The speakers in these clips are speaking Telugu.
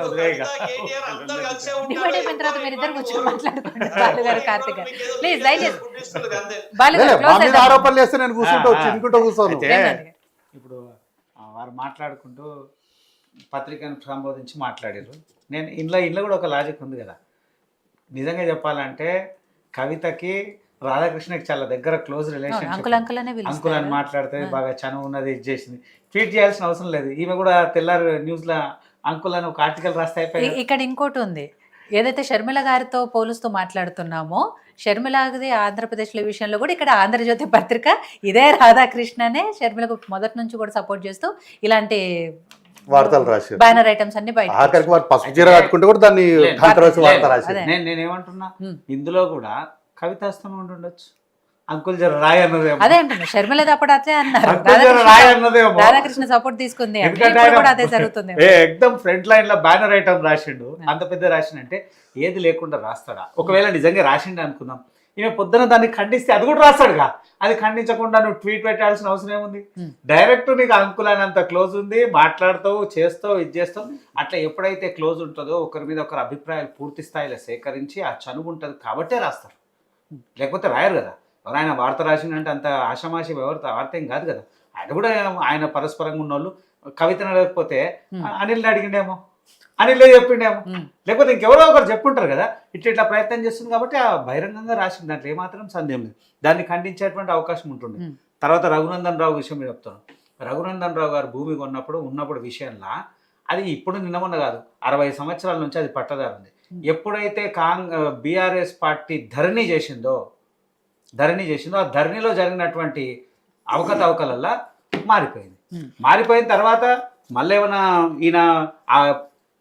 వదిలేయ్ కేటీఆర్ అందరు కలిసే డివైడ్ ఉంటారు. అయిపోయిన తర్వాత ఎక్కువ మీరిద్దరు కూర్చొని ఇవ్వరు. మాట్లాడుకోండి బాలు గారు కార్తిక్ గారు మీకేదో ప్లీజ్ మీకేదో దయచేసి పుట్టిస్తుంది అంతే. బాలు లే, గారు మా క్లోజ్ మీద చేద్దాం. ఆరోపణలు వేస్తే నేను కూర్చుంటూ చినుకుంటూ కూర్చోను. ఏం కాదు. ఇప్పుడు వారు మాట్లాడుకుంటూ పత్రికను సంబోధించి మాట్లాడారు. నేను ఇంట్లో కూడా ఒక లాజిక్ ఉంది కదా. నిజంగా చెప్పాలంటే కవితకి రాధాకృష్ణకి చాలా దగ్గర క్లోజ్ అంకుల్ రిలేషన్షిప్. అంకుల్ అనే అంకుల్ అని పిలుస్తారు మాట్లాడితే బాగా చనువు ఉన్నది, ఇది చేసింది. ట్వీట్ చేయాల్సిన అవసరం లేదు. ఈమె కూడా తెల్లారు న్యూస్లో అంకుల్ అని ఒక ఆర్టికల్ రాస్తే అయిపోయింది. ఇక్కడ ఇంకోటి ఉంది, ఏదైతే షర్మిల గారితో పోలుస్తూ మాట్లాడుతున్నామో షర్మిలది ఆంధ్రప్రదేశ్ల విషయంలో కూడా ఇక్కడ ఆంధ్రజ్యోతి పత్రిక ఇదే రాధాకృష్ణనే షర్మిలకు మొదటి నుంచి కూడా సపోర్ట్ చేస్తూ ఇలాంటి వార్తలు రాశారు. బ్యానర్ ఐటమ్స్ అన్ని బయట ఆఖరికి వారు పసుపు చీర కట్టుకుంటే కూడా దాన్ని లేదు, కాంట్రవర్సీ వార్త లేదు. రాశారు. అదే. నేనేమంటున్నా, ఇందులో కూడా కవితాస్తం ఉండొచ్చు. అంకుల్ జర రాయి అన్నదేమో. అదే అంటున్నా, షర్మిలది అప్పుడు అదే అన్నారు, అంకుల్ జర రాయి అన్నదేమో. రాధాకృష్ణ సపోర్ట్ తీసుకుంది అంటే ఎందుకంటే ఇప్పుడు ఆయన కూడా అదే జరుగుతుంది. ఎక్దమ్ ఫ్రంట్ లైన్ లో బ్యానర్ ఐటమ్ రాసిండు. అంత పెద్ద రాసిండంటే ఏది లేకుండా రాస్తాడా? ఒకవేళ నిజంగా రాసిండు అనుకుందాం, ఈమె పొద్దున దాన్ని ఖండిస్తే అది కూడా రాస్తాడుగా. అది ఖండించకుండా నువ్వు ట్వీట్ పెట్టాల్సిన అవసరం ఏముంది? డైరెక్ట్ నీకు అంకుల్ అయినంత క్లోజ్ ఉంది, మాట్లాడతావు, చేస్తావు, ఇది చేస్తావు. అట్లా ఎప్పుడైతే క్లోజ్ ఉంటుందో ఒకరి మీద ఒకరి అభిప్రాయాలు పూర్తి స్థాయిలో సేకరించి ఆ చనువు ఉంటుంది కాబట్టే రాస్తారు, లేకపోతే రాయరు కదా. ఎవరైనా వార్త రాసిందంటే అంత ఆషామాషి వార్త ఏం కాదు కదా. ఆయన కూడా ఆయన పరస్పరంగా ఉన్నోళ్ళు. కవితను లేకపోతే అనిల్ని అడిగిండేమో, అనిలే చెప్పిండేమో, లేకపోతే ఇంకెవరో ఒకరు చెప్పుంటారు కదా. ఇట్లా ప్రయత్నం చేస్తుంది కాబట్టి ఆ బహిరంగంగా రాసింది, దాంట్లో ఏమాత్రం సందేహం లేదు. దాన్ని ఖండించేటువంటి అవకాశం ఉంటుంది. తర్వాత రఘునందన్ రావు విషయం మీద చెప్తాను. రఘునందన్ రావు గారు భూమి ఉన్నప్పుడు విషయంలో అది ఇప్పుడు నిన్న మొన్న కాదు, 60 సంవత్సరాల నుంచి అది పట్టదారు ఉంది. ఎప్పుడైతే బీఆర్ఎస్ పార్టీ ధరణి చేసిందో ఆ ధరణిలో జరిగినటువంటి అవకతవకలల్లా మారిపోయింది. మారిపోయిన తర్వాత మళ్ళీ ఏమైనా ఈయన ఆ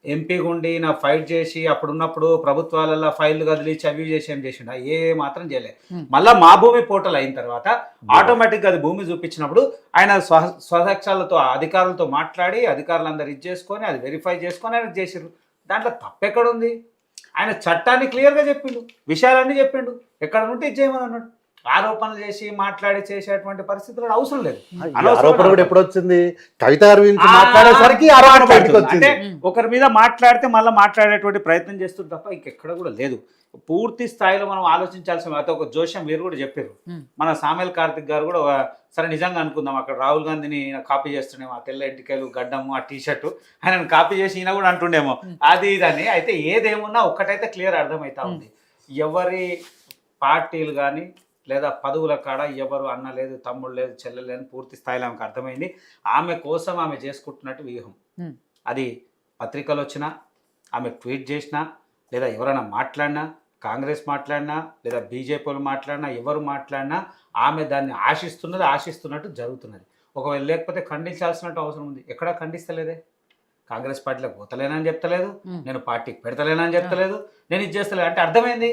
ఎంపీ గుండి ఈయన ఫైట్ చేసి అప్పుడున్నప్పుడు ప్రభుత్వాలలో ఫైళ్లు కదిలించి అవి చేసి ఏం చేసిండు? ఏ మాత్రం చేయలేదు. మళ్ళీ మా భూమి పోర్టల్ అయిన తర్వాత ఆటోమేటిక్గా అది భూమి చూపించినప్పుడు ఆయన స్వదక్షాలతో అధికారులతో మాట్లాడి అధికారులందరూ ఇది చేసుకొని అది వెరిఫై చేసుకొని ఆయన చేసిర్రు. దాంట్లో తప్పెక్కడుంది? ఆయన చట్టాన్ని క్లియర్గా చెప్పిండు, విషయాలన్నీ చెప్పిండు. ఎక్కడ ఉంటే ఇది చేయమని అన్నాడు. ఆరోపణలు చేసి మాట్లాడి చేసేటువంటి పరిస్థితులు అవసరం లేదు. ఆరోపణ కూడా ఎప్పుడు వచ్చింది? కవిత గారి గురించి మాట్లాడేసరికి ఆరోపణ బయటకు వచ్చింది. అంటే ఒకరి మీద మాట్లాడితే మళ్ళీ మాట్లాడేటువంటి ప్రయత్నం చేస్తుంది తప్ప ఇంకెక్కడ కూడా లేదు. పూర్తి స్థాయిలో మనం ఆలోచించాల్సిన ఒక జోషం మీరు కూడా చెప్పారు. మన సామెల్ కార్తిక్ గారు కూడా సరే నిజంగా అనుకుందాం, అక్కడ రాహుల్ గాంధీని కాపీ చేస్తుండేమో, ఆ తెల్ల ఎంటికలు గడ్డము ఆ టీషర్టు ఆయనను కాపీ చేసి ఈయన కూడా అంటుండేమో అది ఇదని. అయితే ఏదేమున్నా ఒక్కటైతే క్లియర్ అర్థమవుతా ఉంది, ఎవరి పార్టీలు కానీ లేదా పదవుల కాడ ఎవరు అన్న లేదు, తమ్ముడు లేదు, చెల్లెలు లేదు, పూర్తి స్థాయిలో ఆమెకు అర్థమైంది. ఆమె కోసం ఆమె చేసుకుంటున్నట్టు వ్యూహం. అది పత్రికలు వచ్చినా, ఆమె ట్వీట్ చేసినా, లేదా ఎవరైనా మాట్లాడినా, కాంగ్రెస్ మాట్లాడినా, లేదా బీజేపీలు మాట్లాడినా, ఎవరు మాట్లాడినా ఆమె దాన్ని ఆశిస్తున్నట్టు జరుగుతున్నది. ఒకవేళ లేకపోతే ఖండించాల్సినట్టు అవసరం ఉంది. ఎక్కడా ఖండిస్తలేదే. కాంగ్రెస్ పార్టీలకు పోతలేనని చెప్తలేదు, నేను పార్టీకి పెడతలేనని చెప్తలేదు, నేను ఇది చేస్తలేదు. అంటే అర్థమైంది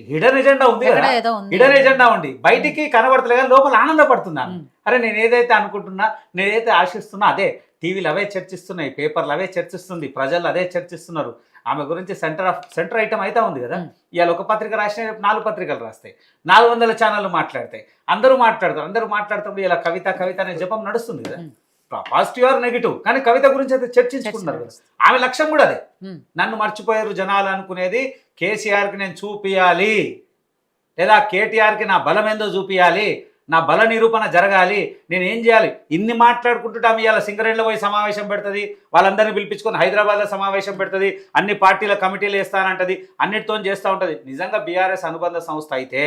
హిడెన్ ఎజెండా ఉంది కదా. హిడెన్ ఎజెండా ఉండి బయటికి కనబడతలేదు, లోపల ఆనందపడుతున్నాను. అరే నేను ఏదైతే అనుకుంటున్నా, నేనైతే ఆశిస్తున్నా అదే టీవీలు అవే చర్చిస్తున్నాయి, పేపర్లు అవే చర్చిస్తుంది, ప్రజలు అదే చర్చిస్తున్నారు. ఆమె గురించి సెంటర్ ఐటమ్ అయితే ఉంది కదా. ఇవాళ ఒక పత్రిక రాసిన 4 పత్రికలు రాస్తాయి, 400 ఛానళ్ళు మాట్లాడతాయి, అందరూ మాట్లాడుతున్నప్పుడు ఇలా కవిత అనే జపం నడుస్తుంది కదా. పాజిటివ్ ఆర్ నెగిటివ్, కానీ కవిత గురించి అయితే చర్చించుకున్నారు. ఆమె లక్ష్యం కూడా అదే. నన్ను మర్చిపోయారు జనాలు అనుకునేది కేసీఆర్కి నేను చూపియాలి, లేదా కేటీఆర్కి నా బలం ఏందో చూపియాలి, నా బల నిరూపణ జరగాలి, నేను ఏం చేయాలి. ఇన్ని మాట్లాడుకుంటుంటాము. ఇవాళ సింగరేణిలో పోయి సమావేశం పెడుతుంది, వాళ్ళందరినీ పిలిపించుకొని హైదరాబాద్లో సమావేశం పెడుతుంది, అన్ని పార్టీల కమిటీలు వేస్తానంటది, అన్నిటితో చేస్తూ ఉంటుంది. నిజంగా బీఆర్ఎస్ అనుబంధ సంస్థ అయితే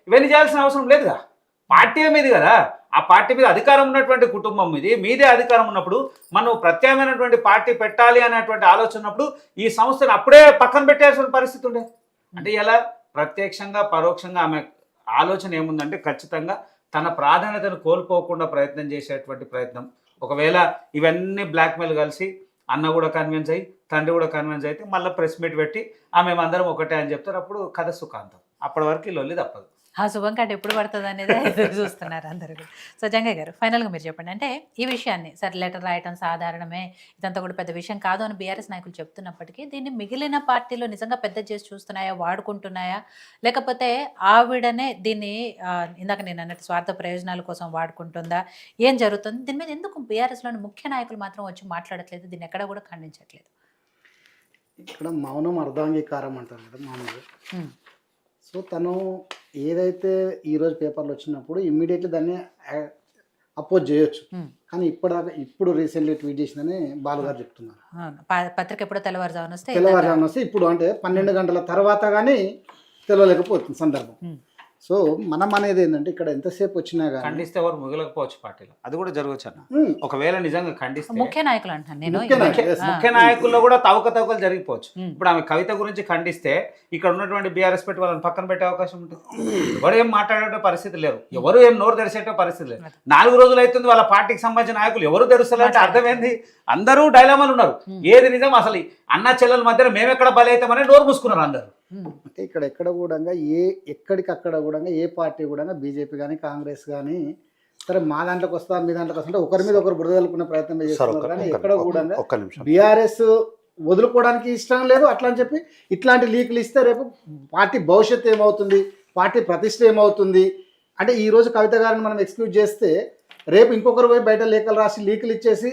ఇవన్నీ చేయాల్సిన అవసరం లేదుగా. పార్టీ మీది కదా, ఆ పార్టీ మీద అధికారం ఉన్నటువంటి కుటుంబం మీదే అధికారం ఉన్నప్పుడు మనం ప్రత్యామ్నాయమైనటువంటి పార్టీ పెట్టాలి అనేటువంటి ఆలోచన ఉన్నప్పుడు ఈ సంస్థను అప్పుడే పక్కన పెట్టాల్సిన పరిస్థితి ఉండే. అంటే ఇలా ప్రత్యక్షంగా పరోక్షంగా ఆమె ఆలోచన ఏముందంటే ఖచ్చితంగా తన ప్రాధాన్యతను కోల్పోకుండా ప్రయత్నం చేసేటువంటి ప్రయత్నం. ఒకవేళ ఇవన్నీ బ్లాక్మెయిల్ కలిసి అన్న కూడా కన్విన్స్ అయ్యి తండ్రి కూడా కన్విన్స్ అయితే మళ్ళీ ప్రెస్ మీట్ పెట్టి ఆమె అందరం ఒకటే అని చెప్తారు. అప్పుడు కథ సుఖాంతం. అప్పటి వరకు లొల్లి తప్పదు. ఆ శుభం కార్డు ఎప్పుడు పడుతుంది అనేది ఎదురు చూస్తున్నారు అందరూ కూడా. సో జంగయ్య గారు ఫైనల్గా మీరు చెప్పండి, అంటే ఈ విషయాన్ని సరే లెటర్ రాయటం సాధారణమే, ఇదంతా కూడా పెద్ద విషయం కాదు అని బీఆర్ఎస్ నాయకులు చెప్తున్నప్పటికీ దీన్ని మిగిలిన పార్టీలు నిజంగా పెద్ద చేసి చూస్తున్నాయా, వాడుకుంటున్నాయా, లేకపోతే ఆవిడనే దీన్ని ఇందాక నేను అన్నట్టు స్వార్థ ప్రయోజనాల కోసం వాడుకుంటుందా, ఏం జరుగుతుంది దీని మీద ఎందుకు బీఆర్ఎస్లోని ముఖ్య నాయకులు మాత్రం వచ్చి మాట్లాడట్లేదు, దీన్ని ఎక్కడ కూడా ఖండించట్లేదు? ఇక్కడ మౌనం అర్ధాంగీకారం అంటారు కదా మామూలుగా. సో తను ఏదైతే ఈరోజు పేపర్లు వచ్చినప్పుడు ఇమ్మీడియట్లీ దాన్ని అపోజ్ చేయొచ్చు, కానీ ఇప్పుడు రీసెంట్లీ ట్వీట్ చేసిందని బాలుగారు చెప్తున్నారు. పత్రిక ఎప్పుడో తెల్లవారుజామున వస్తే ఇప్పుడు అంటే 12 గంటల తర్వాత కానీ తెలియలేకపోతుంది సందర్భం. సో మనం అనేది ఏంటంటే ఇక్కడ ఎంతసేపు వచ్చినా కానీ ఖండిస్తే ఎవరు మిగలకపోవచ్చు పార్టీలో, అది కూడా జరగవచ్చు అన్న. ఒకవేళ నిజంగా ఖండిస్తే ముఖ్య నాయకులు అంటాను నేను, ముఖ్య నాయకుల్లో కూడా తవకతవకలు జరిగిపోవచ్చు. ఇప్పుడు ఆమె కవిత గురించి ఖండిస్తే ఇక్కడ ఉన్నటువంటి బీఆర్ఎస్ పెట్టి వాళ్ళని పక్కన పెట్టే అవకాశం ఉంటుంది. ఎవరు ఏం మాట్లాడే పరిస్థితి లేరు, ఎవరు ఏం నోరు తెరిచేట పరిస్థితి లేదు. 4 రోజులు అవుతుంది వాళ్ళ పార్టీకి సంబంధించిన నాయకులు ఎవరు తెరుస్తారంటే అర్థమైంది, అందరూ డైలామాలు ఉన్నారు. ఏది నిజం అసలు అన్న చెల్లెల మధ్యన మేమెక్కడ బలి అవుతామని నోరు మూసుకున్నారు అందరూ. అంటే ఇక్కడ ఎక్కడ కూడా ఎక్కడికక్కడ కూడా ఏ పార్టీ కూడా బీజేపీ కానీ కాంగ్రెస్ కానీ సరే మా దాంట్లోకి వస్తా మీ దాంట్లోకి వస్తుంటే ఒకరి మీద ఒకరు బురదలుకునే ప్రయత్నం చేస్తున్నారు. కానీ ఎక్కడ కూడా బీఆర్ఎస్ వదులుకోవడానికి ఇష్టం లేదు. అట్లా అని చెప్పి ఇట్లాంటి లీకులు ఇస్తే రేపు పార్టీ భవిష్యత్తు ఏమవుతుంది, పార్టీ ప్రతిష్ట ఏమవుతుంది అంటే ఈ రోజు కవిత గారిని మనం ఎక్స్క్యూజ్ చేస్తే రేపు ఇంకొకరు పోయి బయట లేఖలు రాసి లీకులు ఇచ్చేసి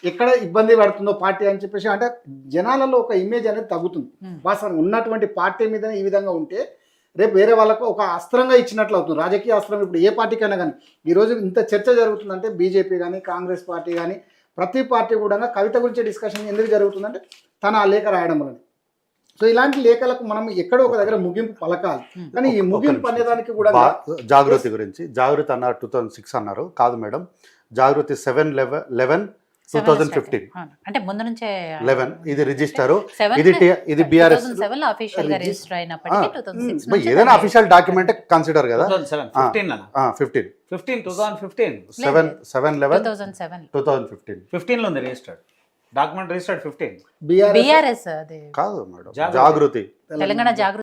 ఎక్కడ ఇబ్బంది పడుతుందో పార్టీ అని చెప్పేసి అంటే జనాలలో ఒక ఇమేజ్ అనేది తగ్గుతుంది. వాస్తవానికి ఉన్నటువంటి పార్టీ మీద ఈ విధంగా ఉంటే రేపు వేరే వాళ్ళకు ఒక అస్త్రంగా ఇచ్చినట్లు అవుతుంది, రాజకీయ అస్త్రం. ఇప్పుడు ఏ పార్టీకైనా కానీ ఈరోజు ఇంత చర్చ జరుగుతుందంటే బీజేపీ కానీ కాంగ్రెస్ పార్టీ కానీ ప్రతి పార్టీ కూడా కవిత గురించి డిస్కషన్ ఎందుకు జరుగుతుందంటే తన ఆ లేఖ రాయడం వల్ల. సో ఇలాంటి లేఖలకు మనం ఎక్కడో ఒక దగ్గర ముగింపు పలకాలి. కానీ ఈ ముగింపు అనేదానికి కూడా జాగృతి గురించి జాగృతి అన్నారు 2006 అన్నారు, కాదు మేడం, జాగృతి 7/11/2015 అంటే ముందు నుంచే 11 ఇది రిజిస్టర్, ఇది బీఆర్ఎస్ అఫీషియల్ గా రిజిస్టర్ అయినప్పటికీ 2006 ఏదైనా అఫీషియల్ డాక్యుమెంట్ కన్సిడర్ కదా. 15 లో ఉంది రిజిస్టర్డ్ డాక్యుమెంట్, రిజిస్టర్డ్ 15 బీఆర్ఎస్ కాదు మేడం, జాగృతి తెలంగాణ జాగృతి